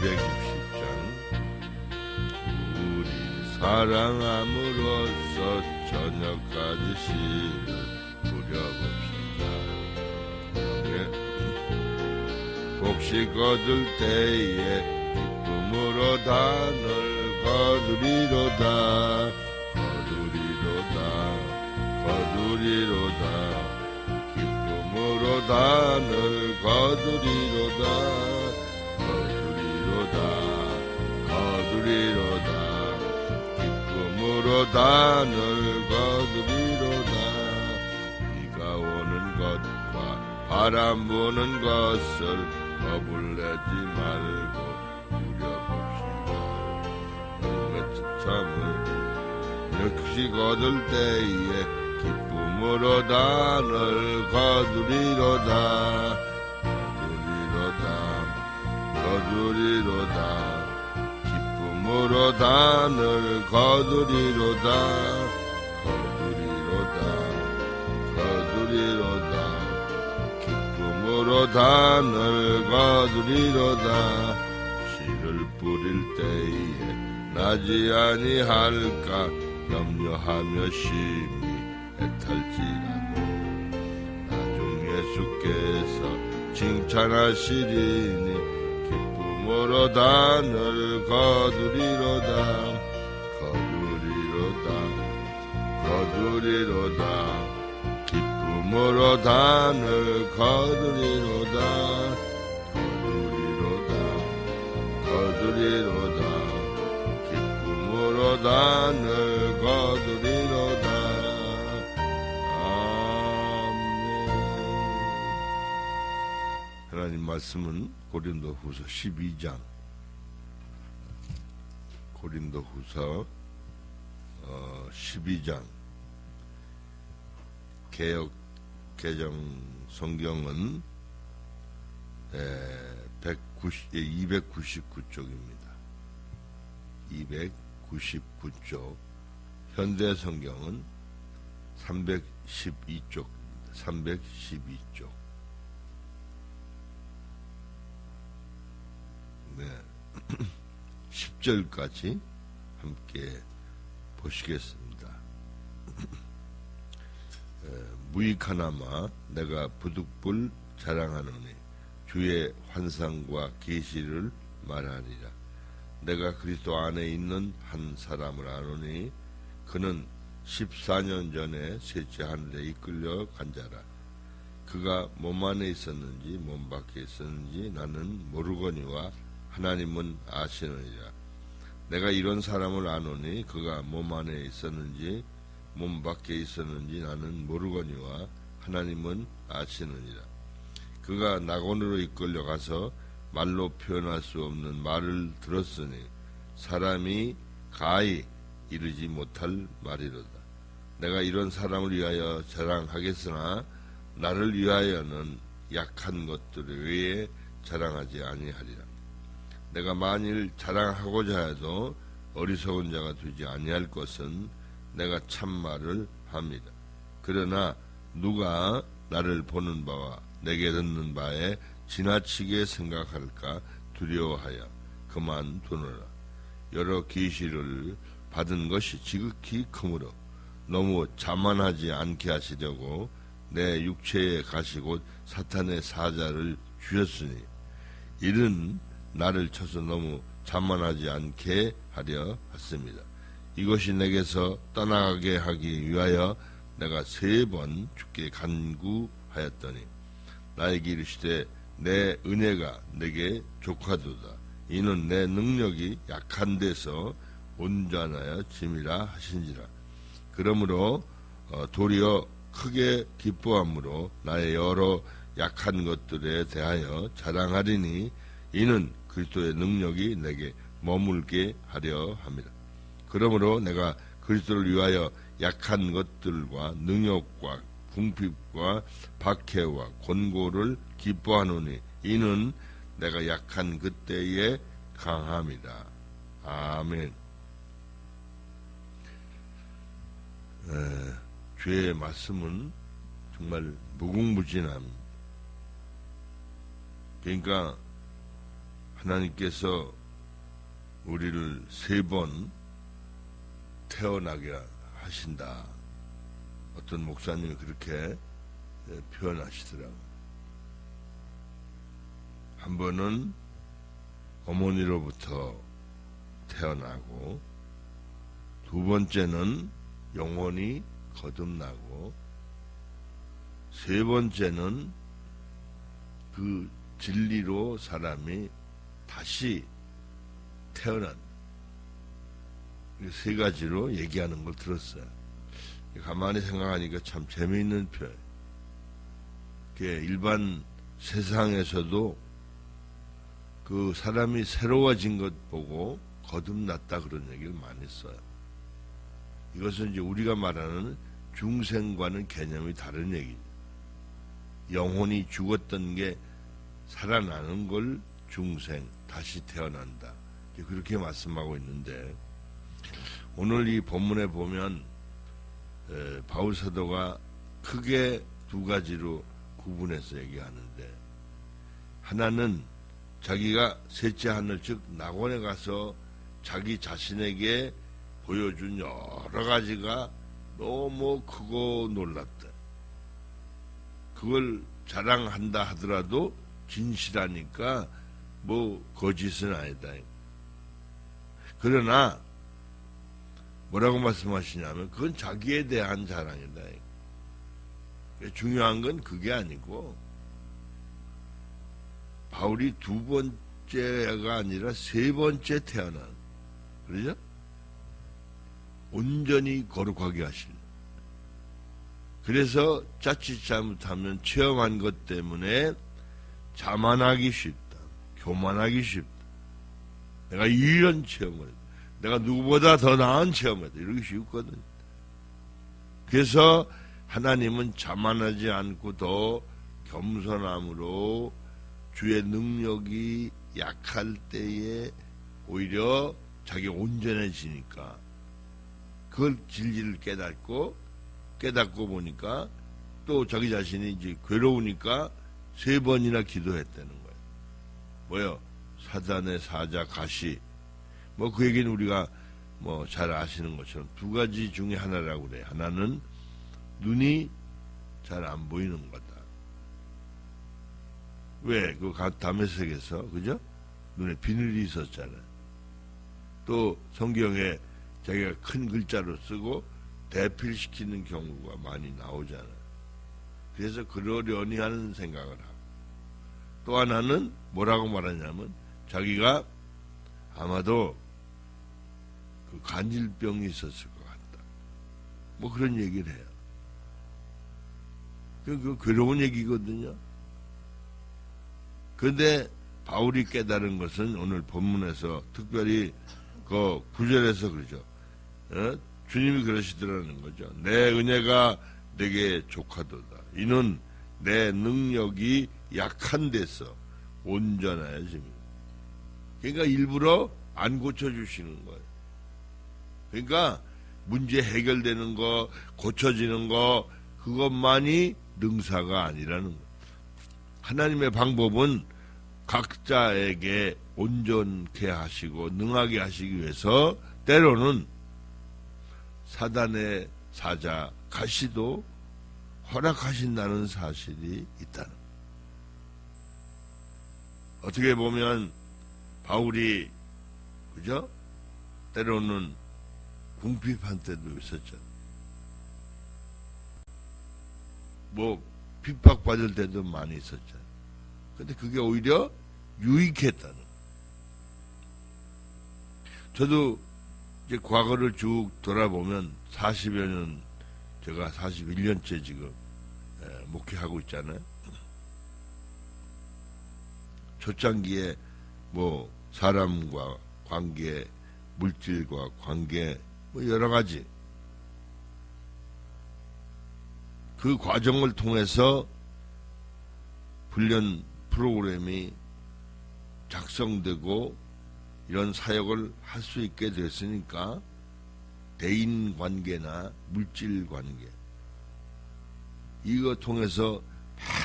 260장 우리 사랑함으로써 저녁까지 시를 부려봅시다. 곡식 거둘 때에 기쁨으로 단을 거두리로다. 기쁨으로 단을 거두리로다. 기쁨으로 단을 거두리로다. 비가 오는 것과 바람 부는 것을 겁을 내지 말고 누려봅시다. 참을 역시 거둘 때에 기쁨으로 단을 거두리로다. 기쁨으로 단을 거두리로다. 기쁨으로 단을 거두리로다. 씨를 뿌릴 때에 나지 아니할까 염려하며 심히 애탈지라도 나중 예수께서 칭찬하시리니 기쁨으로 단을 거두리로다. 기쁨으로 단을 거두리로다. 기쁨으로 단을 거두리로다. 아멘. 하나님 말씀은 고린도후서 12장 고린도후서 12장 개역 개정 성경은 299쪽입니다. 299쪽. 현대 성경은 312쪽입니다. 312쪽. 네. 10절까지 함께 보시겠습니다. 무익하나마 내가 부득불 자랑하노니 주의 환상과 계시를 말하리라. 내가 그리스도 안에 있는 한 사람을 아노니 그는 14년 전에 셋째 하늘에 이끌려 간 자라. 그가 몸 안에 있었는지 몸 밖에 있었는지 나는 모르거니와 하나님은 아시느니라. 내가 이런 사람을 아노니 그가 몸 안에 있었는지 몸 밖에 있었는지 나는 모르거니와 하나님은 아시느니라. 그가 낙원으로 이끌려가서 말로 표현할 수 없는 말을 들었으니 사람이 가히 이르지 못할 말이로다. 내가 이런 사람을 위하여 자랑하겠으나 나를 위하여는 약한 것들 외에 자랑하지 아니하리라. 내가 만일 자랑하고자 해도 어리석은 자가 되지 아니할 것은 내가 참말을 합니다. 그러나 누가 나를 보는 바와 내게 듣는 바에 지나치게 생각할까 두려워하여 그만두노라. 여러 계시를 받은 것이 지극히 크므로 너무 자만하지 않게 하시려고 내 육체에 가시고 사탄의 사자를 주셨으니 이는 나를 쳐서 너무 자만하지 않게 하려 했습니다. 이것이 내게서 떠나가게 하기 위하여 내가 3번 주께 간구하였더니 나에게 이르시되 내 은혜가 내게 족하도다. 이는 내 능력이 약한 데서 온전하여 짐이라 하신지라. 그러므로 도리어 크게 기뻐함으로 나의 여러 약한 것들에 대하여 자랑하리니 이는 그리스도의 능력이 내게 머물게 하려 합니다. 그러므로 내가 그리스도를 위하여 약한 것들과 능욕과 궁핍과 박해와 권고를 기뻐하노니 이는 내가 약한 그때에 강함이다. 아멘. 주의 말씀은 정말 무궁무진합니다. 그러니까 하나님께서 우리를 3번 태어나게 하신다. 어떤 목사님이 그렇게 표현하시더라고요. 한 번은 어머니로부터 태어나고, 두 번째는 영혼이 거듭나고, 세 번째는 그 진리로 사람이 다시 태어난, 세 가지로 얘기하는 걸 들었어요. 가만히 생각하니까 참 재미있는 표현. 일반 세상에서도 그 사람이 새로워진 것 보고 거듭났다 그런 얘기를 많이 써요. 이것은 이제 우리가 말하는 중생과는 개념이 다른 얘기죠. 영혼이 죽었던 게 살아나는 걸 중생, 다시 태어난다. 그렇게 말씀하고 있는데, 오늘 이 본문에 보면 바울 사도가 크게 두 가지로 구분해서 얘기하는데, 하나는 자기가 셋째 하늘 즉 낙원에 가서 자기 자신에게 보여준 여러 가지가 너무 크고 놀랍다. 그걸 자랑한다 하더라도 진실하니까 뭐 거짓은 아니다. 그러나 뭐라고 말씀하시냐면 그건 자기에 대한 자랑이다. 중요한 건 그게 아니고, 바울이 두 번째가 아니라 세 번째 태어난, 그러죠? 온전히 거룩하게 하실. 그래서 자칫 잘못하면 체험한 것 때문에 자만하기 쉽다. 교만하기 쉽다. 내가 이런 체험을 했다. 내가 누구보다 더 나은 체험을 했다. 이러기 쉽거든. 그래서 하나님은 자만하지 않고 더 겸손함으로 주의 능력이 약할 때에 오히려 자기가 온전해지니까 그걸 진리를 깨닫고 보니까 또 자기 자신이 이제 괴로우니까 3번이나 기도했다는 거예요. 뭐요? 사단의 사자 가시. 뭐 그 얘기는 우리가 뭐 잘 아시는 것처럼 두 가지 중에 하나라고 그래요. 하나는 눈이 잘 안 보이는 거다. 왜? 그 다메섹에서, 그죠? 눈에 비늘이 있었잖아요. 또 성경에 자기가 큰 글자로 쓰고 대필시키는 경우가 많이 나오잖아요. 그래서 그러려니 하는 생각을 하고, 또 하나는 뭐라고 말하냐면 자기가 아마도 그 간질병이 있었을 것 같다. 뭐 그런 얘기를 해요. 그 괴로운 얘기거든요. 그런데 바울이 깨달은 것은 오늘 본문에서 특별히 그 9절에서 그러죠. 주님이 그러시더라는 거죠. 내 은혜가 내게 족하도다. 이는 내 능력이 약한 데서 온전하여집니다. 그러니까 일부러 안 고쳐주시는 거예요. 그러니까 문제 해결되는 거, 고쳐지는 거, 그것만이 능사가 아니라는 거예요. 하나님의 방법은 각자에게 온전케 하시고 능하게 하시기 위해서 때로는 사단의 사자 가시도 허락하신다는 사실이 있다는 거예요. 어떻게 보면 바울이, 그죠? 때로는 궁핍한 때도 있었죠. 뭐 핍박받을 때도 많이 있었죠. 근데 그게 오히려 유익했다는. 저도 이제 과거를 쭉 돌아보면 40여 년, 제가 41년째 지금 목회하고 있잖아요. 초창기에 뭐 사람과 관계, 물질과 관계, 뭐 여러 가지 그 과정을 통해서 훈련 프로그램이 작성되고 이런 사역을 할 수 있게 됐으니까 대인 관계나 물질 관계 이거 통해서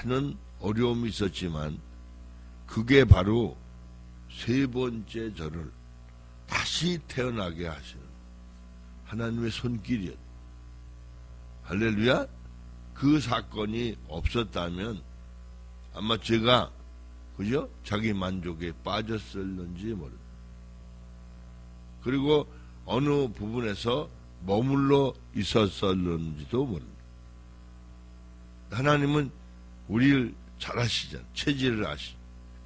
많은 어려움이 있었지만 그게 바로 세 번째 저를 다시 태어나게 하시는 하나님의 손길이었다. 할렐루야. 그 사건이 없었다면 아마 제가 그죠? 자기 만족에 빠졌을는지 모릅니다. 그리고 어느 부분에서 머물러 있었을는지도 모릅니다. 하나님은 우리를 잘 아시잖아요. 체질을 아시.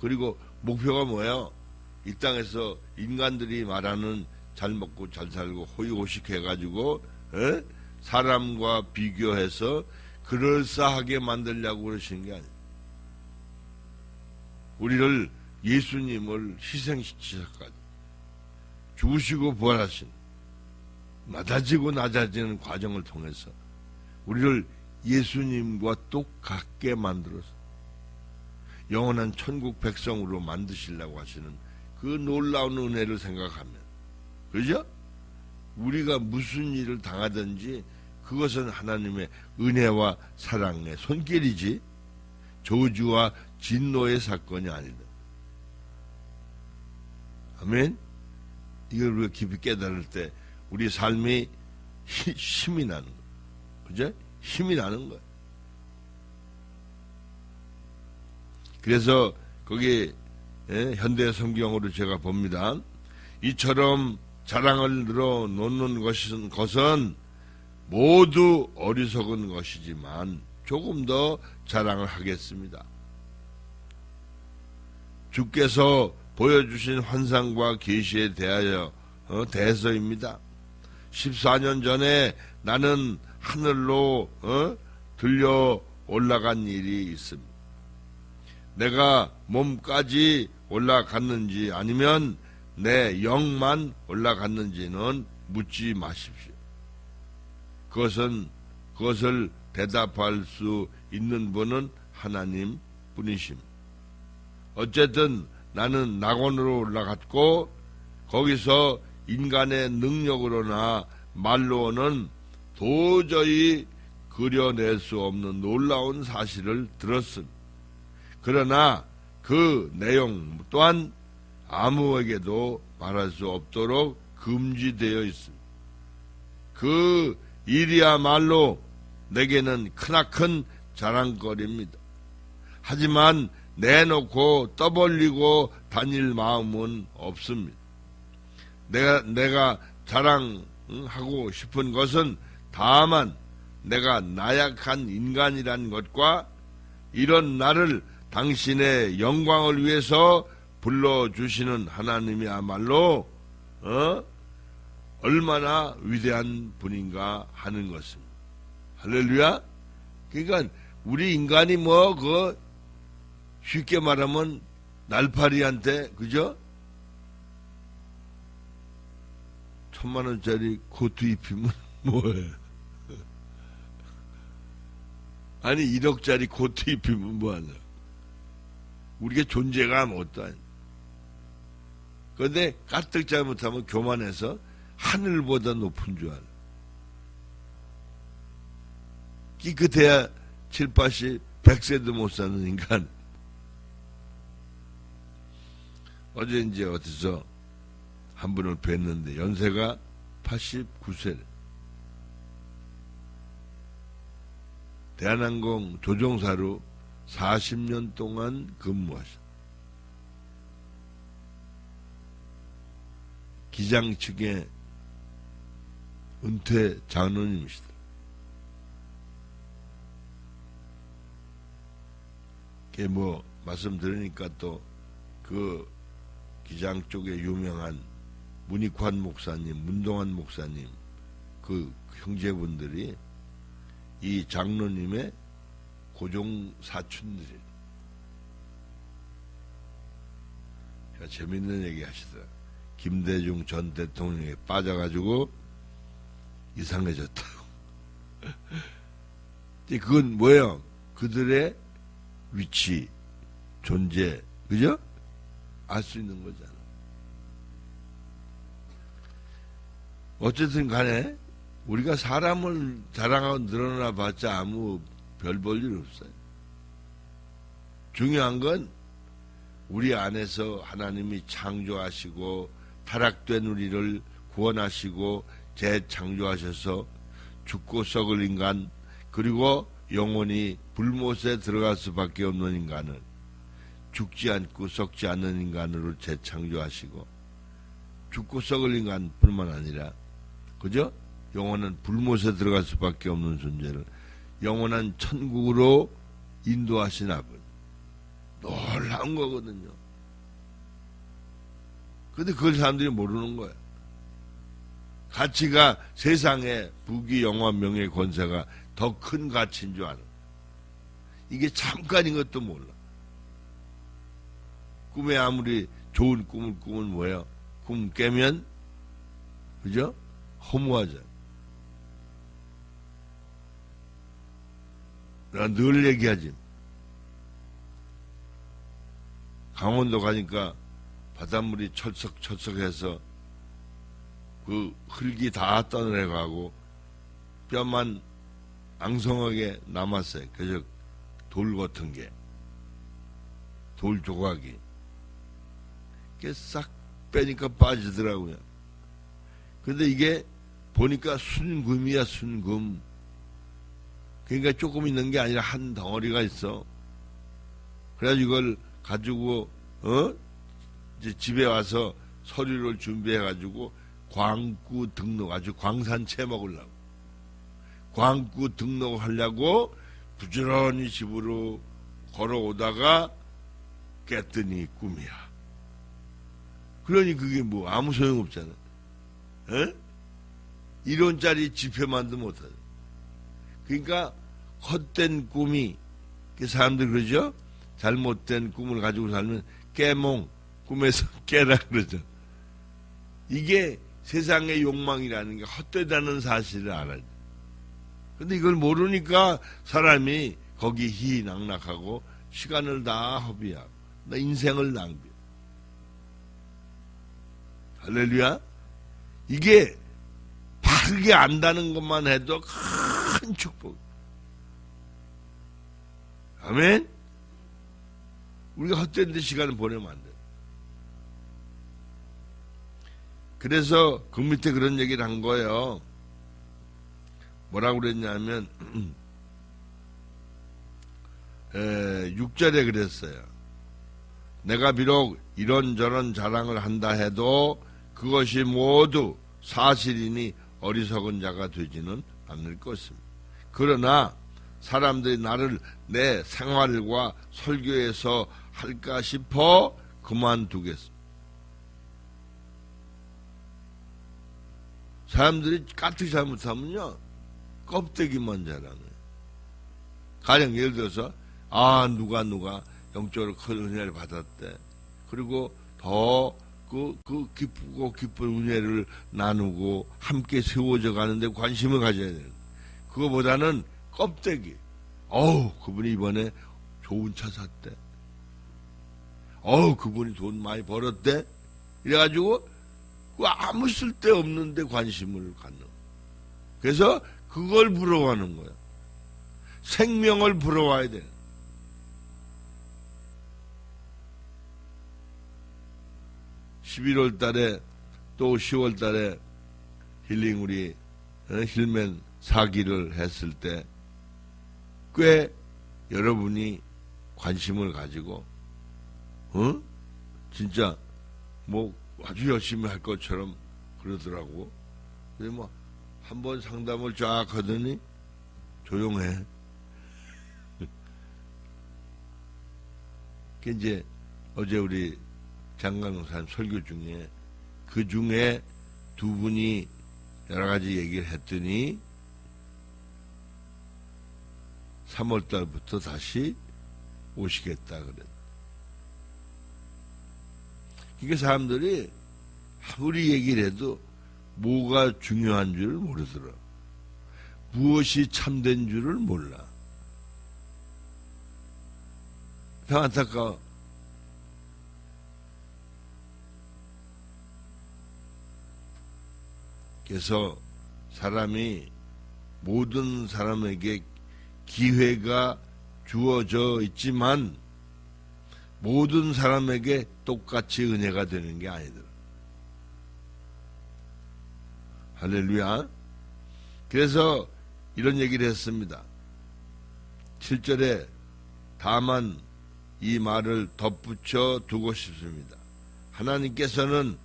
그리고 목표가 뭐예요? 이 땅에서 인간들이 말하는 잘 먹고 잘 살고 호의호식 해가지고 사람과 비교해서 그럴싸하게 만들려고 그러시는 게 아니에요. 우리를 예수님을 희생시키셨까지 죽으시고 부활하신 낮아지고 낮아지는 과정을 통해서 우리를 예수님과 똑같게 만들어서 영원한 천국 백성으로 만드시려고 하시는 그 놀라운 은혜를 생각하면, 그죠? 우리가 무슨 일을 당하든지 그것은 하나님의 은혜와 사랑의 손길이지 저주와 진노의 사건이 아니다. 아멘? 이걸 우리가 깊이 깨달을 때 우리 삶이 힘이 나는 거예요. 그죠? 힘이 나는 거예요. 그래서 거기 현대 성경으로 제가 봅니다. 이처럼 자랑을 늘어놓는 것은 모두 어리석은 것이지만 조금 더 자랑을 하겠습니다. 주께서 보여주신 환상과 계시에 대해서입니다. 14년 전에 나는 하늘로 들려 올라간 일이 있습니다. 내가 몸까지 올라갔는지 아니면 내 영만 올라갔는지는 묻지 마십시오. 그것을 대답할 수 있는 분은 하나님 뿐이십니다. 어쨌든 나는 낙원으로 올라갔고 거기서 인간의 능력으로나 말로는 도저히 그려낼 수 없는 놀라운 사실을 들었습니다. 그러나 그 내용 또한 아무에게도 말할 수 없도록 금지되어 있습니다. 그 일이야말로 내게는 크나큰 자랑거리입니다. 하지만 내놓고 떠벌리고 다닐 마음은 없습니다. 내가 자랑하고 싶은 것은 다만 내가 나약한 인간이란 것과 이런 나를 당신의 영광을 위해서 불러주시는 하나님이야말로 얼마나 위대한 분인가 하는 것입니다. 할렐루야. 그러니까 우리 인간이 쉽게 말하면 날파리한테 그죠? 1000만원짜리 코트 입히면 뭐해? 아니 1억짜리 코트 입히면 뭐하냐? 우리가 존재감 어떠하냐? 그런데 까뜩 잘못하면 교만해서 하늘보다 높은 줄 알아. 끼끗해야 7, 80, 100세도 못 사는 인간. 어제 이제 어디서 한 분을 뵀는데 연세가 89세래. 대한항공 조종사로 40년 동안 근무하셨. 기장 측의 은퇴 장로님이시다. 그게 말씀 들으니까 또 그 기장 쪽에 유명한 문익환 목사님, 문동환 목사님, 그 형제분들이 이 장로님의 고종 사촌들이에요. 재밌는 얘기 하시더라. 김대중 전 대통령에 빠져가지고 이상해졌다고. 그건 뭐예요? 그들의 위치, 존재, 그죠? 알 수 있는 거잖아. 어쨌든 간에 우리가 사람을 자랑하고 늘어나 봤자 아무 별 볼 일 없어요. 중요한 건 우리 안에서 하나님이 창조하시고 타락된 우리를 구원하시고 재창조하셔서 죽고 썩을 인간, 그리고 영원히 불못에 들어갈 수밖에 없는 인간을 죽지 않고 썩지 않는 인간으로 재창조하시고, 죽고 썩을 인간뿐만 아니라, 그죠? 영원한 불못에 들어갈 수밖에 없는 존재를 영원한 천국으로 인도하신 아버지. 놀라운 거거든요. 근데 그걸 사람들이 모르는 거야. 가치가 세상에 부귀, 영화, 명예, 권세가 더 큰 가치인 줄 아는. 이게 잠깐인 것도 몰라. 꿈에 아무리 좋은 꿈을 꾸면 뭐예요? 꿈 깨면, 그죠? 허무하잖아. 내가 늘 얘기하지. 강원도 가니까 바닷물이 철썩철썩해서 그 흙이 다 떠내려가고 뼈만 앙성하게 남았어요. 그저 돌 같은 게, 돌 조각이. 그게 싹 빼니까 빠지더라고요. 근데 이게 보니까 순금이야, 순금. 그러니까 조금 있는 게 아니라 한 덩어리가 있어. 그래가지고 이걸 가지고 이제 집에 와서 서류를 준비해가지고 광구 등록, 아주 광산채 먹으려고, 광구 등록하려고 부지런히 집으로 걸어오다가 깼더니 꿈이야. 그러니 그게 뭐 아무 소용없잖아. 1원짜리 지폐만도 못하죠. 그러니까 헛된 꿈이, 사람들 그러죠? 잘못된 꿈을 가지고 살면 깨몽, 꿈에서 깨라 그러죠. 이게 세상의 욕망이라는 게 헛되다는 사실을 알아요. 근데 이걸 모르니까 사람이 거기 희희낙낙하고 시간을 다 허비하고 나 인생을 낭비해. 할렐루야. 이게 바르게 안다는 것만 해도 큰 축복. 아멘. 우리가 헛된 데 시간을 보내면 안 돼. 그래서 그 밑에 그런 얘기를 한 거예요. 뭐라고 그랬냐면 6절에 그랬어요. 내가 비록 이런저런 자랑을 한다 해도 그것이 모두 사실이니 어리석은 자가 되지는 않을 것입니다. 그러나 사람들이 나를 내 생활과 설교에서 할까 싶어 그만두겠습니다. 사람들이 까뜩 잘못하면요, 껍데기만 자랑해요. 가령 예를 들어서 누가 영적으로 큰 은혜를 받았대. 그리고 더 그 기쁘고 기쁜 은혜를 나누고 함께 세워져 가는데 관심을 가져야 돼요. 그거보다는 껍데기. 그분이 이번에 좋은 차 샀대. 그분이 돈 많이 벌었대. 이래가지고 아무 쓸데없는데 관심을 갖는. 그래서 그걸 부러워하는 거야. 생명을 부러워야 돼. (11월) 달에 또 10월 달에 힐링 우리 힐맨 사기를 했을 때 꽤 여러분이 관심을 가지고 진짜 뭐 아주 열심히 할 것처럼 그러더라고. 근데 뭐 한번 상담을 쫙 하더니 조용해. 그 이제 어제 우리 장강사님 설교 중에 그 중에 두 분이 여러 가지 얘기를 했더니 3월 달부터 다시 오시겠다 그랬. 그러니까 사람들이 아무리 얘기를 해도 뭐가 중요한 줄을 모르더라. 무엇이 참된 줄을 몰라. 참 안타까워. 그래서 사람이 모든 사람에게 기회가 주어져 있지만 모든 사람에게 똑같이 은혜가 되는 게 아니더라. 할렐루야. 그래서 이런 얘기를 했습니다. 7절에 다만 이 말을 덧붙여 두고 싶습니다. 하나님께서는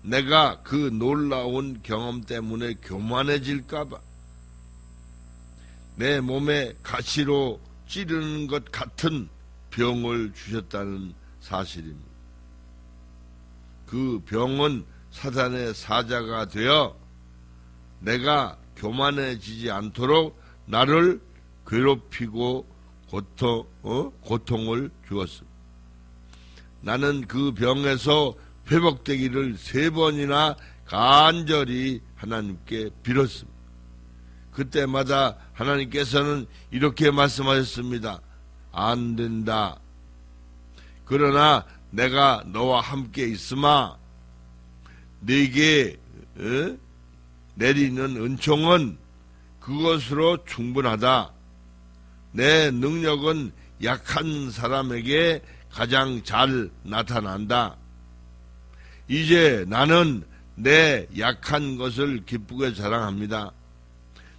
내가 그 놀라운 경험 때문에 교만해질까봐 내 몸에 가시로 찌르는 것 같은 병을 주셨다는 사실입니다. 그 병은 사단의 사자가 되어 내가 교만해지지 않도록 나를 괴롭히고 고통을 주었습니다. 나는 그 병에서 회복되기를 3번이나 간절히 하나님께 빌었습니다. 그때마다 하나님께서는 이렇게 말씀하셨습니다. 안 된다. 그러나 내가 너와 함께 있으마 네게 내리는 은총은 그것으로 충분하다. 내 능력은 약한 사람에게 가장 잘 나타난다. 이제 나는 내 약한 것을 기쁘게 자랑합니다.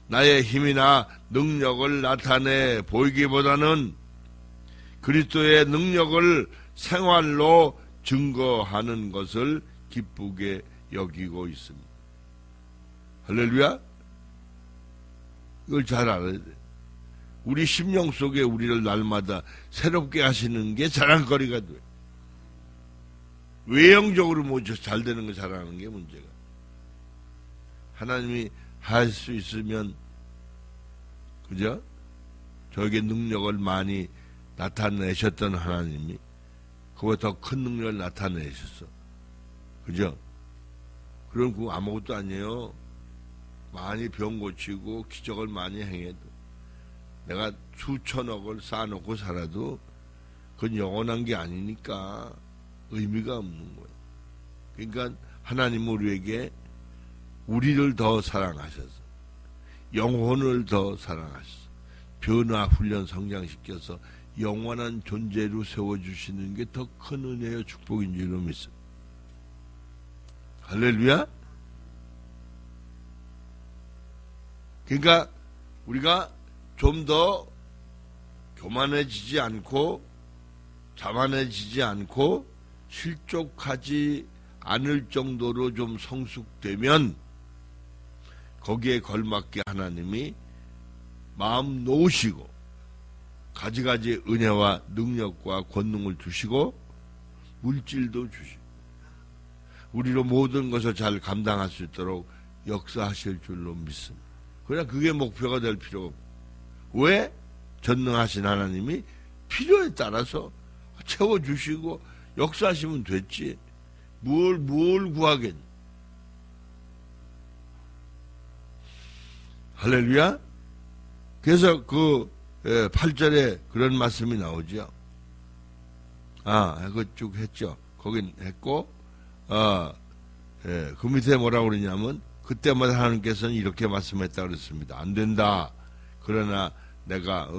나의 힘이나 능력을 나타내 보이기보다는 그리스도의 능력을 생활로 증거하는 것을 기쁘게 여기고 있습니다. 할렐루야. 이걸 잘 알아야 돼. 우리 심령 속에 우리를 날마다 새롭게 하시는 게 자랑거리가 돼. 외형적으로 뭐 잘 되는 거 자랑하는 게 문제가. 하나님이 할 수 있으면, 그죠? 저에게 능력을 많이 나타내셨던 하나님이 그보다 더 큰 능력을 나타내셨어. 그죠? 그럼 그거 아무것도 아니에요. 많이 병 고치고 기적을 많이 행해도 내가 수천억을 쌓아놓고 살아도 그건 영원한 게 아니니까 의미가 없는 거예요. 그러니까 하나님은 우리에게 우리를 더 사랑하셔서 영혼을 더 사랑하셔서 변화 훈련 성장시켜서 영원한 존재로 세워주시는 게 더 큰 은혜요 축복인 줄로 믿습니다. 할렐루야. 그러니까 우리가 좀 더 교만해지지 않고 자만해지지 않고 실족하지 않을 정도로 좀 성숙되면 거기에 걸맞게 하나님이 마음 놓으시고 가지가지 은혜와 능력과 권능을 주시고 물질도 주시고 우리로 모든 것을 잘 감당할 수 있도록 역사하실 줄로 믿습니다. 그러나 그게 목표가 될 필요가 없고 왜? 전능하신 하나님이 필요에 따라서 채워주시고 역사하시면 됐지. 뭘 구하겠니? 할렐루야. 그래서 그 8절에 그런 말씀이 나오죠. 그거 쭉 했죠. 거긴 했고 그 밑에 뭐라고 그러냐면 그때마다 하나님께서는 이렇게 말씀했다 그랬습니다. 안 된다. 그러나 내가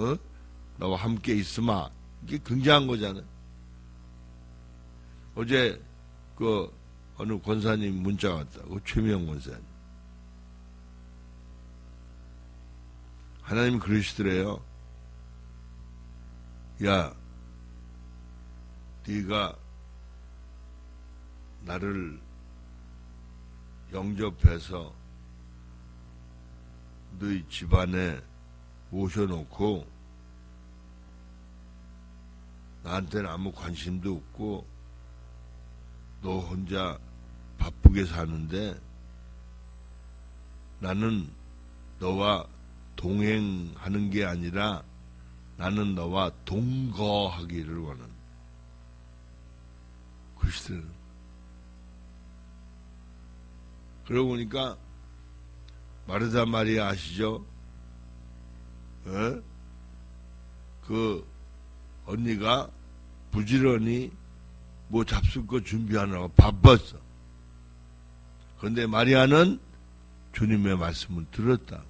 너와 함께 있으마. 이게 굉장한 거잖아요. 어제 그 어느 권사님 문자가 왔다고 최미영 권사님. 하나님이 그러시더래요. 야, 네가 나를 영접해서 너희 집안에 모셔놓고 나한테는 아무 관심도 없고 너 혼자 바쁘게 사는데 나는 너와 동행하는 게 아니라 나는 너와 동거하기를 원한다. 그러시더라고요. 그러고 보니까 마르다 마리아 아시죠? 그 언니가 부지런히 뭐 잡술 거 준비하느라고 바빴어. 그런데 마리아는 주님의 말씀을 들었다.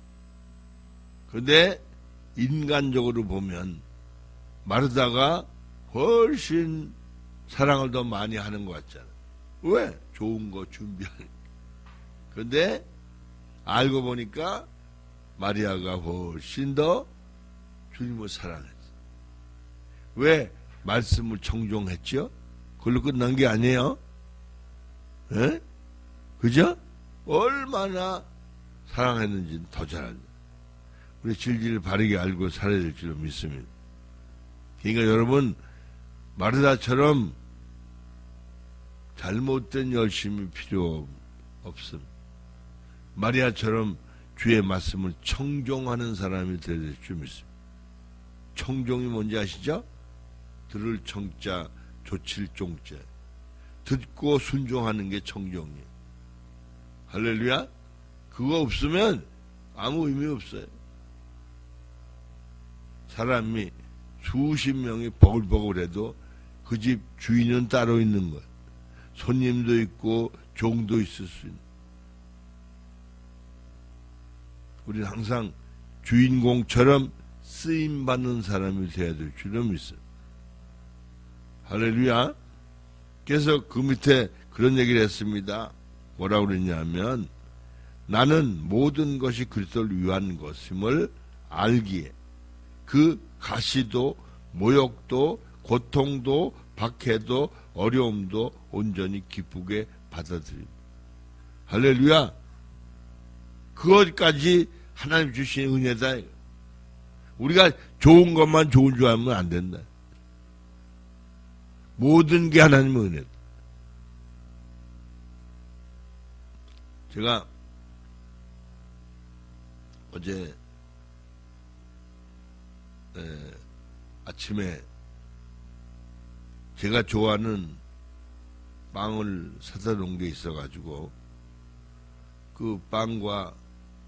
그런데 인간적으로 보면 마르다가 훨씬 사랑을 더 많이 하는 것 같잖아. 왜? 좋은 거 준비하는. 그런데 알고 보니까 마리아가 훨씬 더 주님을 사랑했어. 왜? 말씀을 청종했죠? 그걸로 끝난 게 아니에요. 에? 그죠? 얼마나 사랑했는지는 더 잘 알죠. 우리 진리를 바르게 알고 살아야 될 줄로 믿습니다. 그러니까 여러분, 마르다처럼 잘못된 열심이 필요 없음. 마리아처럼 주의 말씀을 청종하는 사람이 되어야 될 줄 믿습니다. 청종이 뭔지 아시죠? 들을 청자, 조칠 종자. 듣고 순종하는 게 청종이에요. 할렐루야? 그거 없으면 아무 의미 없어요. 사람이 수십 명이 버글버글해도 그 집 주인은 따로 있는 거예요. 손님도 있고 종도 있을 수 있는. 우리는 항상 주인공처럼 쓰임받는 사람이 되어야 될 줄로 믿어요. 할렐루야. 그래서 그 밑에 그런 얘기를 했습니다. 뭐라고 그랬냐면, 나는 모든 것이 그리스도를 위한 것임을 알기에 그 가시도 모욕도 고통도 박해도 어려움도 온전히 기쁘게 받아들입니다. 할렐루야. 그것까지 하나님 주신 은혜다. 우리가 좋은 것만 좋은 줄 알면 안 된다. 모든 게 하나님의 은혜다. 제가 어제 아침에 제가 좋아하는 빵을 사다 놓은 게 있어가지고 그 빵과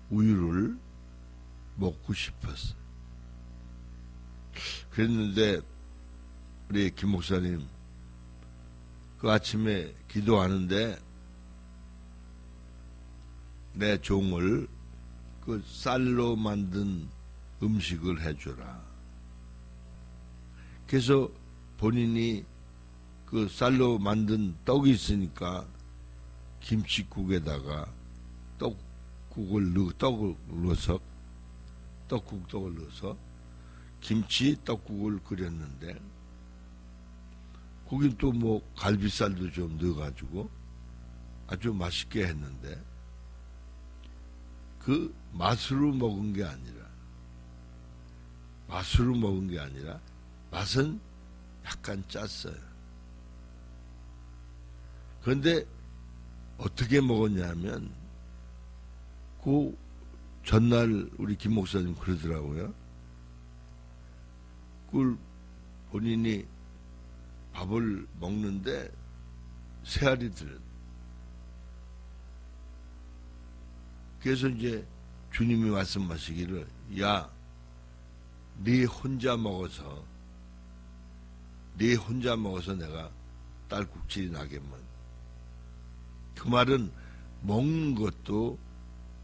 우유를 먹고 싶었어. 그랬는데 우리 김 목사님 그 아침에 기도하는데 내 종을 그 쌀로 만든 음식을 해줘라. 그래서 본인이 그 쌀로 만든 떡이 있으니까 김치국에다가 떡국을 넣어서 떡국떡을 넣어서 김치 떡국을 끓였는데 거긴 또 뭐 갈비살도 좀 넣어가지고 아주 맛있게 했는데 그 맛으로 먹은 게 아니라 맛은 약간 짰어요. 그런데 어떻게 먹었냐면 그 전날 우리 김 목사님 그러더라고요. 그걸 본인이 밥을 먹는데 새알이 들었. 그래서 이제 주님이 말씀하시기를, 야, 네 혼자 먹어서 내가 딸꾹질이 나겠만. 그 말은 먹는 것도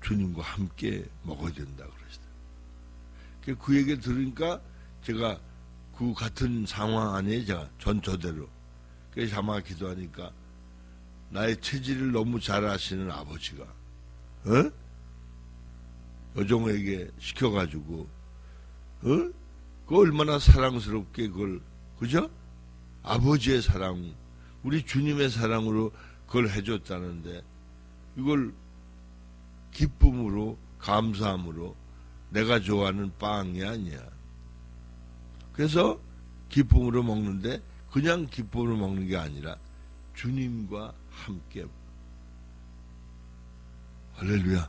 주님과 함께 먹어야 된다 그러시더라고요. 그 얘기를 들으니까 제가 그 같은 상황 안에 제가 전초대로 그래서 자마 기도하니까 나의 체질을 너무 잘 아시는 아버지가 여종에게 시켜가지고 그 얼마나 사랑스럽게 그걸, 그죠? 아버지의 사랑, 우리 주님의 사랑으로 그걸 해줬다는데 이걸 기쁨으로 감사함으로 내가 좋아하는 빵이 아니야. 그래서 기쁨으로 먹는데 그냥 기쁨으로 먹는 게 아니라 주님과 함께. 할렐루야.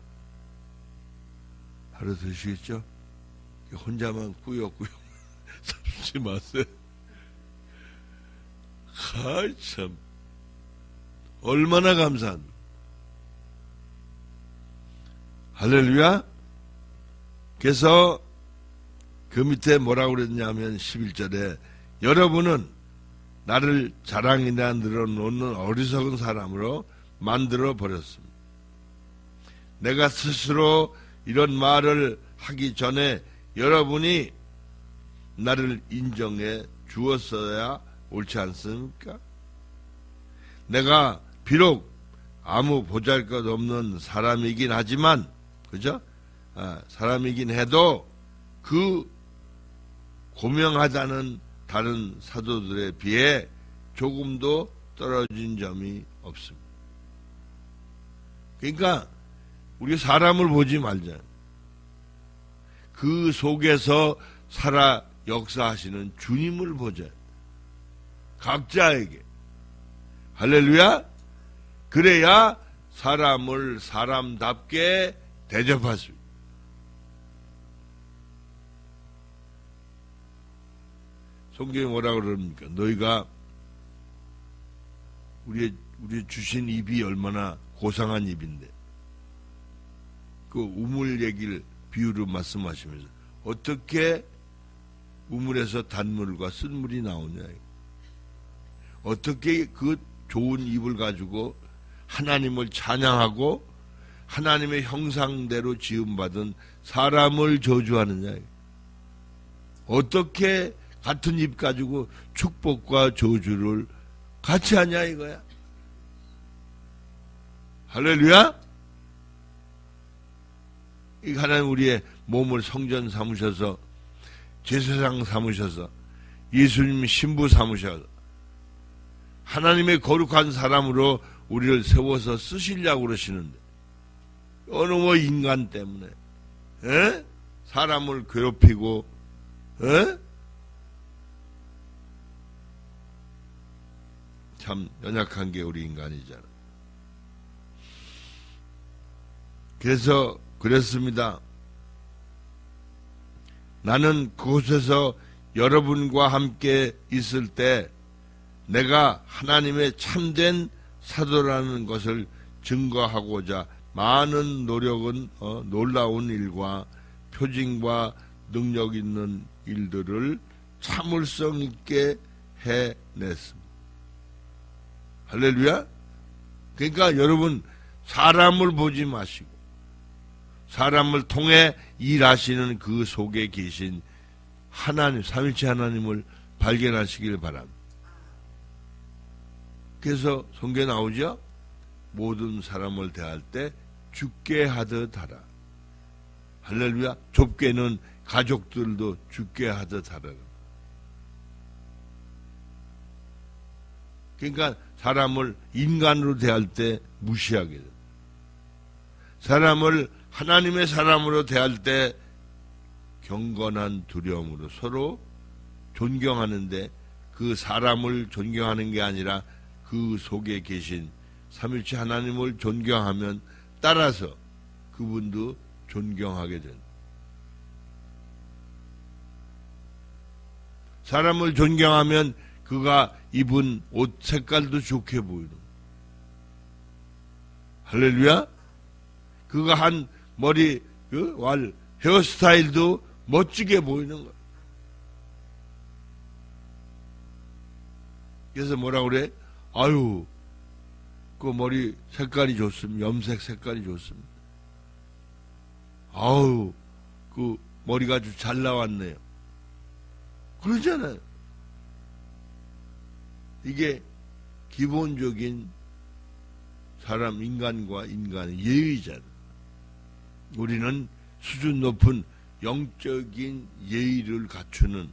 하루 드시겠죠? 혼자만 꾸역꾸역 잡지 마세요. 참 얼마나 감사합니다. 할렐루야. 그래서 그 밑에 뭐라고 그랬냐면 11절에 여러분은 나를 자랑이나 늘어놓는 어리석은 사람으로 만들어 버렸습니다. 내가 스스로 이런 말을 하기 전에 여러분이 나를 인정해 주었어야 옳지 않습니까? 내가 비록 아무 보잘것없는 사람이긴 하지만, 그죠? 사람이긴 해도 그 고명하다는 다른 사도들에 비해 조금도 떨어진 점이 없습니다. 그러니까 우리 사람을 보지 말자. 그 속에서 살아 역사하시는 주님을 보자. 각자에게. 할렐루야. 그래야 사람을 사람답게 대접할 수 있다. 성경이 뭐라고 그럽니까? 너희가 우리 주신 입이 얼마나 고상한 입인데, 그 우물 얘기를 비유로 말씀하시면서 어떻게 우물에서 단물과 쓴물이 나오냐, 어떻게 그 좋은 입을 가지고 하나님을 찬양하고 하나님의 형상대로 지음받은 사람을 저주하느냐, 어떻게 같은 입 가지고 축복과 저주를 같이 하냐 이거야. 할렐루야. 이 하나님 우리의 몸을 성전 삼으셔서 제사장 삼으셔서 예수님 신부 삼으셔서 하나님의 거룩한 사람으로 우리를 세워서 쓰시려고 그러시는데, 어느 뭐 인간 때문에 사람을 괴롭히고 참 연약한 게 우리 인간이잖아. 그래서 그랬습니다. 나는 그곳에서 여러분과 함께 있을 때 내가 하나님의 참된 사도라는 것을 증거하고자 많은 노력은 놀라운 일과 표징과 능력 있는 일들을 참을성 있게 해냈습니다. 할렐루야. 그러니까 여러분, 사람을 보지 마시고 사람을 통해 일하시는 그 속에 계신 하나님, 삼위일체 하나님을 발견하시길 바랍니다. 그래서 성경에 나오죠? 모든 사람을 대할 때 죽게 하듯 하라. 할렐루야. 좁게는 가족들도 죽게 하듯 하라. 그러니까 사람을 인간으로 대할 때 무시하게 돼. 사람을 하나님의 사람으로 대할 때 경건한 두려움으로 서로 존경하는데, 그 사람을 존경하는 게 아니라 그 속에 계신 삼위일체 하나님을 존경하면 따라서 그분도 존경하게 된다. 사람을 존경하면 그가 입은 옷 색깔도 좋게 보이는. 할렐루야. 그가 한 머리 헤어스타일도 멋지게 보이는 거야. 그래서 뭐라 그래? 아유, 그 머리 색깔이 좋습니다. 염색 색깔이 좋습니다. 아우, 그 머리가 아주 잘 나왔네요. 그러잖아요. 이게 기본적인 사람, 인간과 인간의 예의잖아. 우리는 수준 높은 영적인 예의를 갖추는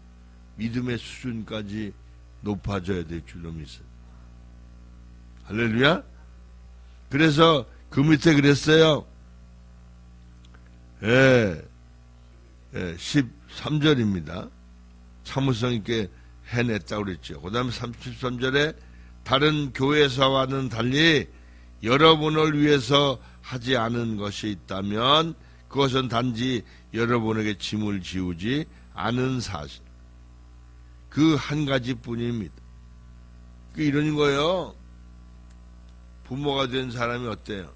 믿음의 수준까지 높아져야 될 줄로 믿습니다. 할렐루야. 그래서 그 밑에 그랬어요. 13절입니다. 참을성 있게 해냈다고 그랬죠. 그 다음에 33절에 다른 교회사와는 달리 여러분을 위해서 하지 않은 것이 있다면 그것은 단지 여러분에게 짐을 지우지 않은 사실, 그 한 가지뿐입니다. 이런 거예요. 부모가 된 사람이 어때요?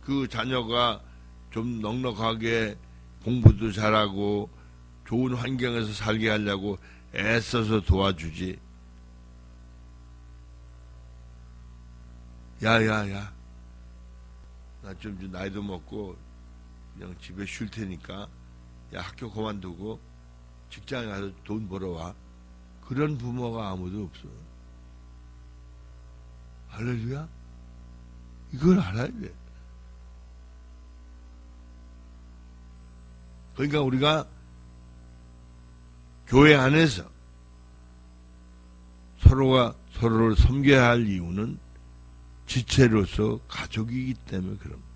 그 자녀가 좀 넉넉하게 공부도 잘하고 좋은 환경에서 살게 하려고 애써서 도와주지. 야야야, 나 좀 나이도 먹고 그냥 집에 쉴 테니까 야, 학교 그만두고 직장에 가서 돈 벌어와. 그런 부모가 아무도 없어. 할렐루야. 이걸 알아야 돼. 그러니까 우리가 교회 안에서 서로가 서로를 섬겨야 할 이유는 지체로서 가족이기 때문에 그럽니다.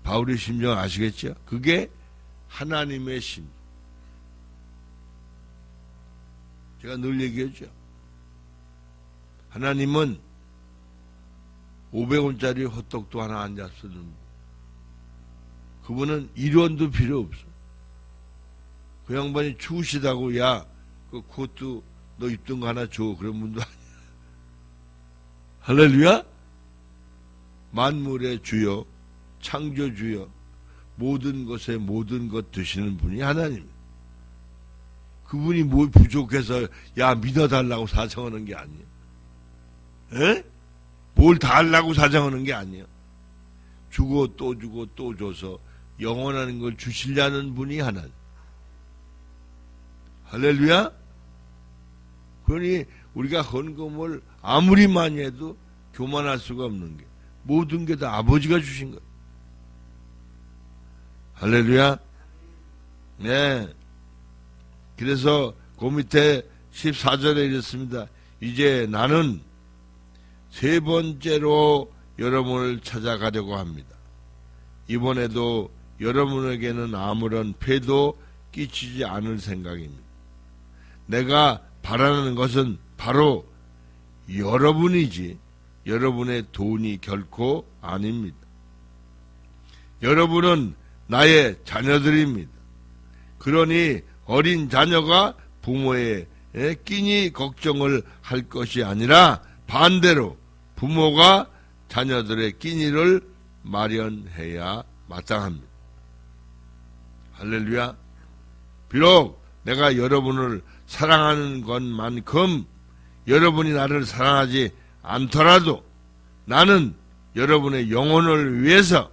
바울의 심정 아시겠죠? 그게 하나님의 심정. 제가 늘 얘기했죠. 하나님은 500원짜리 호떡도 하나 안 잡수는 그분은 1원도 필요 없어. 그 양반이 추우시다고 야 그 코트 너 입던 거 하나 줘. 그런 분도 아니야. 할렐루야. 만물의 주여 창조주여 모든 것에 모든 것 드시는 분이 하나님입니다. 그분이 뭐 부족해서 야 믿어달라고 사정하는 게 아니에요. 에? 뭘 다 하려고 사정하는 게 아니에요. 주고 또 줘서 영원한 걸 주시려는 분이 하나님. 할렐루야. 그러니 우리가 헌금을 아무리 많이 해도 교만할 수가 없는 게 모든 게 다 아버지가 주신 거예요. 할렐루야. 네. 그래서 그 밑에 14절에 이랬습니다. 이제 나는 세 번째로 여러분을 찾아가려고 합니다. 이번에도 여러분에게는 아무런 폐도 끼치지 않을 생각입니다. 내가 바라는 것은 바로 여러분이지 여러분의 돈이 결코 아닙니다. 여러분은 나의 자녀들입니다. 그러니 어린 자녀가 부모의 끼니 걱정을 할 것이 아니라 반대로 부모가 자녀들의 끼니를 마련해야 마땅합니다. 할렐루야. 비록 내가 여러분을 사랑하는 것만큼 여러분이 나를 사랑하지 않더라도 나는 여러분의 영혼을 위해서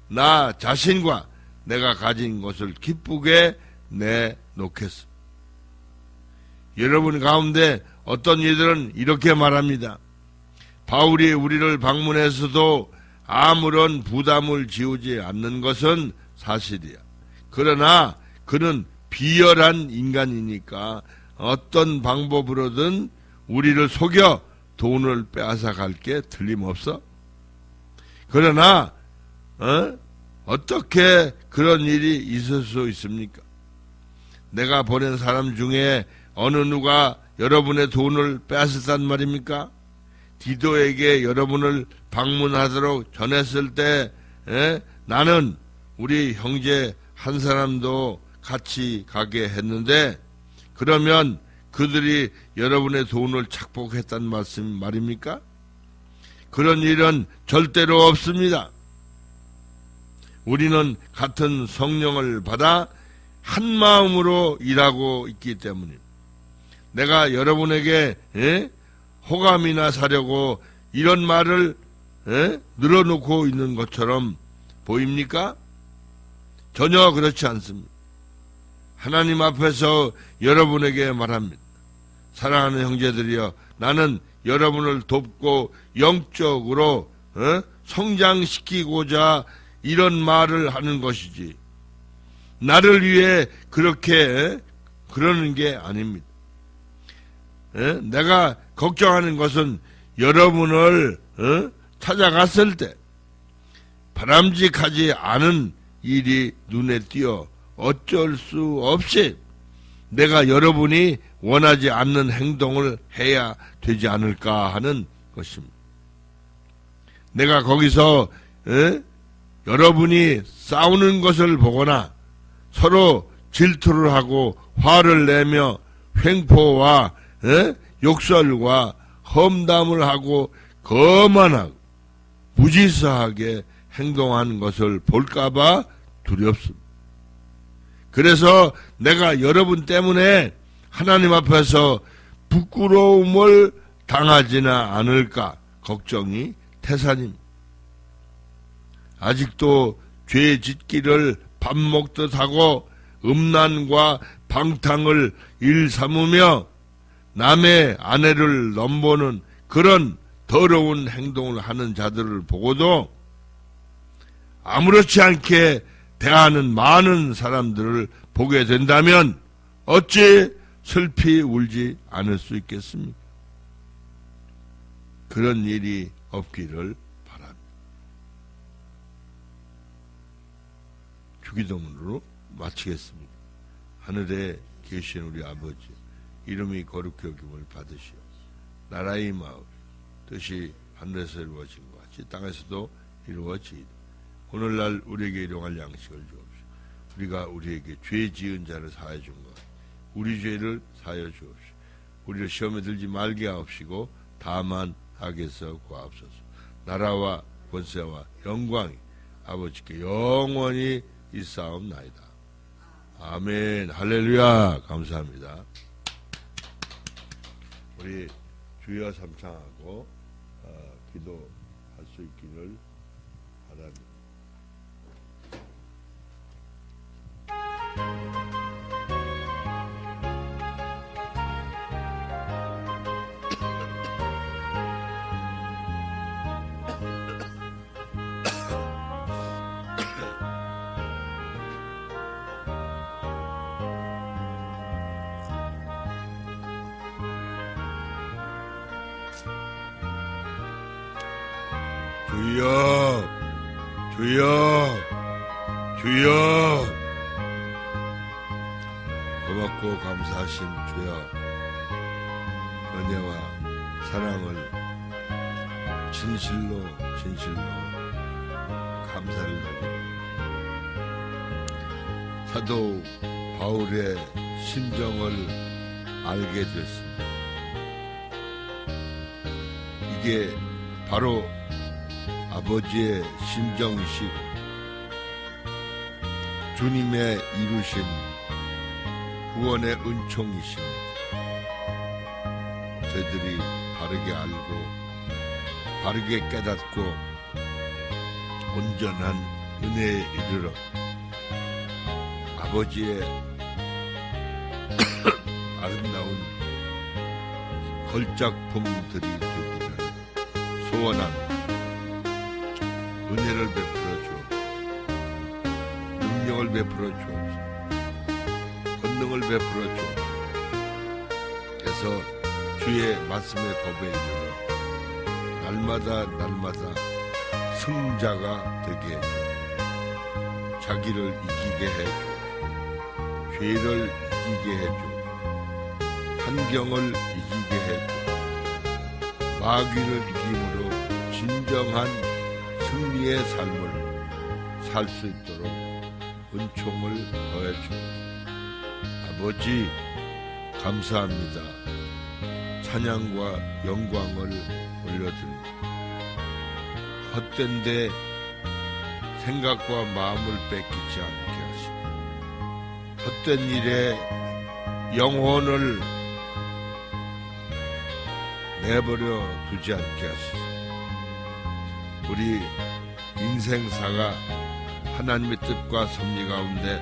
나 자신과 내가 가진 것을 기쁘게 내놓겠습니다. 여러분 가운데 어떤 이들은 이렇게 말합니다. 바울이 우리를 방문해서도 아무런 부담을 지우지 않는 것은 사실이야. 그러나 그는 비열한 인간이니까 어떤 방법으로든 우리를 속여 돈을 빼앗아갈 게 틀림없어. 그러나 어떻게 그런 일이 있을 수 있습니까? 내가 보낸 사람 중에 어느 누가 여러분의 돈을 빼앗았단 말입니까? 디도에게 여러분을 방문하도록 전했을 때 나는 우리 형제 한 사람도 같이 가게 했는데 그러면 그들이 여러분의 돈을 착복했단 말입니까? 그런 일은 절대로 없습니다. 우리는 같은 성령을 받아 한 마음으로 일하고 있기 때문입니다. 내가 여러분에게 호감이나 사려고 이런 말을 늘어놓고 있는 것처럼 보입니까? 전혀 그렇지 않습니다. 하나님 앞에서 여러분에게 말합니다. 사랑하는 형제들이여, 나는 여러분을 돕고 영적으로 성장시키고자 이런 말을 하는 것이지 나를 위해 그렇게 그러는 게 아닙니다. 내가 걱정하는 것은 여러분을 찾아갔을 때 바람직하지 않은 일이 눈에 띄어 어쩔 수 없이 내가 여러분이 원하지 않는 행동을 해야 되지 않을까 하는 것입니다. 내가 거기서 여러분이 싸우는 것을 보거나 서로 질투를 하고 화를 내며 횡포와 욕설과 험담을 하고 거만하고 무지사하게 행동하는 것을 볼까봐 두렵습니다. 그래서 내가 여러분 때문에 하나님 앞에서 부끄러움을 당하지나 않을까 걱정이 태산입니다. 아직도 죄 짓기를 밥 먹듯 하고 음란과 방탕을 일 삼으며 남의 아내를 넘보는 그런 더러운 행동을 하는 자들을 보고도 아무렇지 않게 대하는 많은 사람들을 보게 된다면 어찌 슬피 울지 않을 수 있겠습니까? 그런 일이 없기를 바랍니다. 주기도문으로 마치겠습니다. 하늘에 계신 우리 아버지, 이름이 거룩히 여김을 받으시오. 나라의 마을 뜻이 하늘에서 이루어진 것 같이 땅에서도 이루어지이다. 오늘날 우리에게 일용할 양식을 주옵시오. 우리가 우리에게 죄 지은 자를 사하여 준 것 우리 죄를 사하여 주옵시오. 우리를 시험에 들지 말게 하옵시고 다만 악에서 구하옵소서. 나라와 권세와 영광이 아버지께 영원히 있사옵나이다. 아멘. 할렐루야. 감사합니다. 우리 주여 삼창하고 기도할 수 있기를 바랍니다. 주여, 주여, 주여. 고맙고 감사하신 주여, 은혜와 사랑을 진실로 감사를 드립니다. 사도 바울의 심정을 알게 됐습니다. 이게 바로 아버지의 심정이시고 주님의 이루신 구원의 은총이십니다. 저희들이 바르게 알고 바르게 깨닫고 온전한 은혜에 이르러 아버지의 아름다운 걸작품들이 되기를 소원합니다. 은혜를 베풀어 주옵소서. 능력을 베풀어 주옵소서. 권능을 베풀어 주옵소서. 그래서 주의 말씀의 법에 이르러 날마다 승자가 되게 해주옵소서. 자기를 이기게 해주옵소서. 죄를 이기게 해주옵소서. 환경을 이기게 해주옵소서. 마귀를 이김으로 진정한 승리의 삶을 살 수 있도록 은총을 더해주옵소서. 아버지 감사합니다. 찬양과 영광을 올려드립니다. 헛된 데 생각과 마음을 뺏기지 않게 하시고 헛된 일에 영혼을 내버려 두지 않게 하시고 우리 인생사가 하나님의 뜻과 섭리 가운데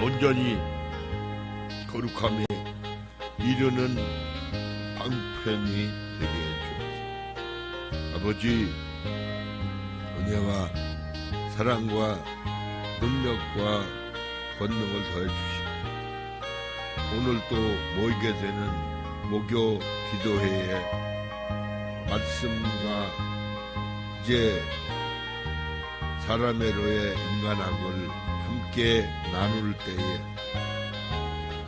온전히 거룩함에 이르는 방편이 되게 해주옵소서. 아버지 은혜와 사랑과 능력과 권능을 더해주시고 오늘 또 모이게 되는 목요 기도회에 말씀과 이제 사람의 로의 인간학을 함께 나눌 때에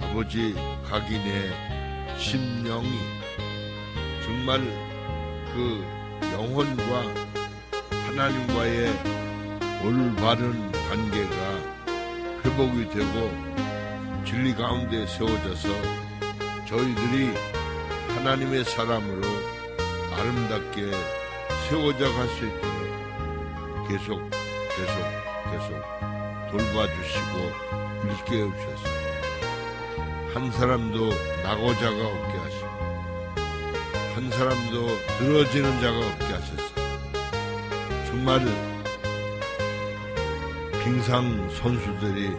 아버지 각인의 심령이 정말 그 영혼과 하나님과의 올바른 관계가 회복이 되고 진리 가운데 세워져서 저희들이 하나님의 사람으로 아름답게 세워져 갈 수 있도록 계속 돌봐주시고 일깨워 주셔서 한 사람도 낙오자가 없게 하시고 한 사람도 늘어지는 자가 없게 하셔서 정말 빙상 선수들이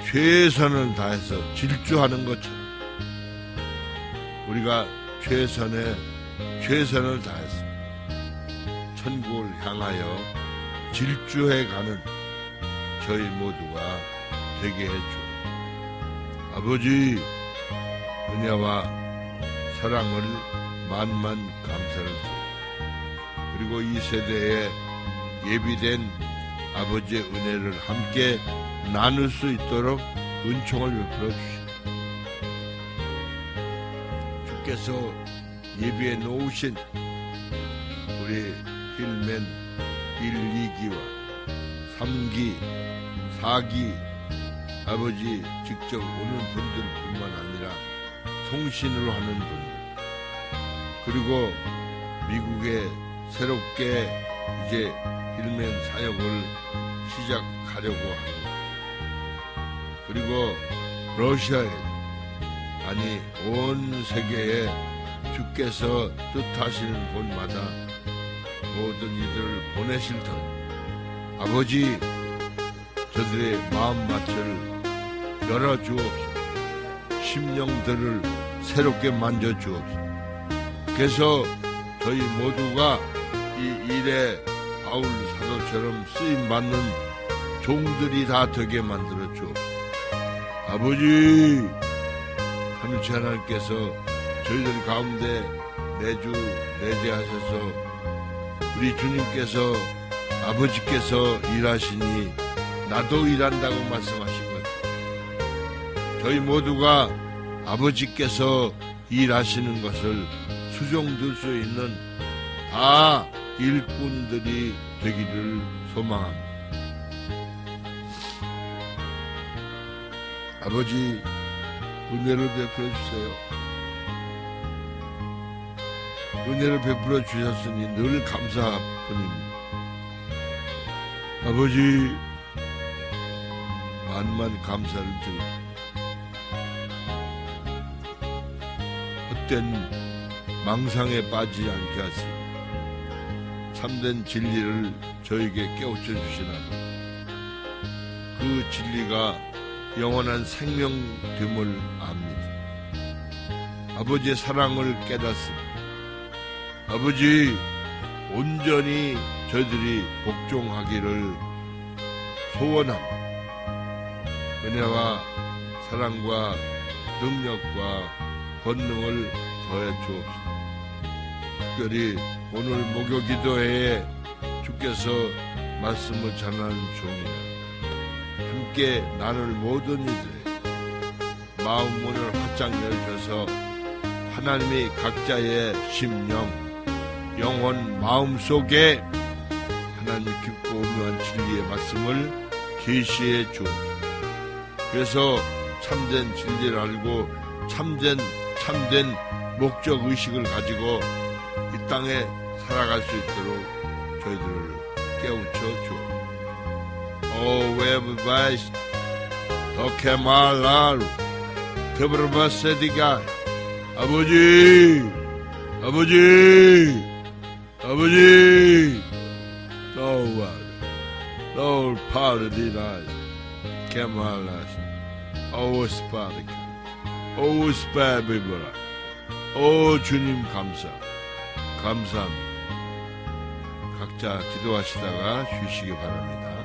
최선을 다해서 질주하는 것처럼 우리가 최선을 다했습니다. 천국을 향하여 질주해가는 저희 모두가 되게 해주옵소서. 아버지, 은혜와 사랑을 만만 감사를 드립니다. 그리고 이 세대에 예비된 아버지의 은혜를 함께 나눌 수 있도록 은총을 베풀어 주시옵소서. 주께서 예비해 놓으신 우리 힐맨 1, 2기와 3기, 4기 아버지 직접 오는 분들뿐만 아니라 통신으로 하는 분들, 그리고 미국에 새롭게 이제 힐맨 사역을 시작하려고 하고, 그리고 러시아에, 아니 온 세계에 주께서 뜻하시는 곳마다 모든 이들을 보내실 터 아버지, 저들의 마음밭을 열어주옵소서. 심령들을 새롭게 만져주옵소서. 그래서 저희 모두가 이 일에 바울 사도처럼 쓰임받는 종들이 다 되게 만들어 주옵소서. 아버지, 하늘의 하나님께서 저희들 가운데 내주 내재하셔서 우리 주님께서, 아버지께서 일하시니 나도 일한다고 말씀하신 것, 저희 모두가 아버지께서 일하시는 것을 수종들 수 있는 다 일꾼들이 되기를 소망합니다. 아버지, 은혜를 베풀어 주세요. 은혜를 베풀어 주셨으니 늘 감사뿐입니다. 아버지, 만만 감사를 드립니다. 헛된 망상에 빠지지 않게 하시고 참된 진리를 저에게 깨우쳐 주시나니 그 진리가 영원한 생명됨을 압니다. 아버지의 사랑을 깨닫습니다. 아버지, 온전히 저희들이 복종하기를 소원합니다. 은혜와 사랑과 능력과 권능을 더해 주옵소서. 특별히 오늘 목요 기도회에 주께서 말씀을 전하는 종이라 함께 나눌 모든 이들의 마음 문을 활짝 열어줘서 하나님이 각자의 심령, 영혼, 마음속에 하나님 깊고 오묘한 진리의 말씀을 계시해 주옵소서. 그래서 참된 진리를 알고 참된 목적 의식을 가지고 이 땅에 살아갈 수 있도록 저희들을 깨우쳐 주옵소서. 오 웨브바이스 더케말라루 더브르바세디가 아버지 노 파르디나스 케말라스 오 스파르카 오 스파비브라 오 주님 감사합니다. 각자 기도하시다가 쉬시기 바랍니다.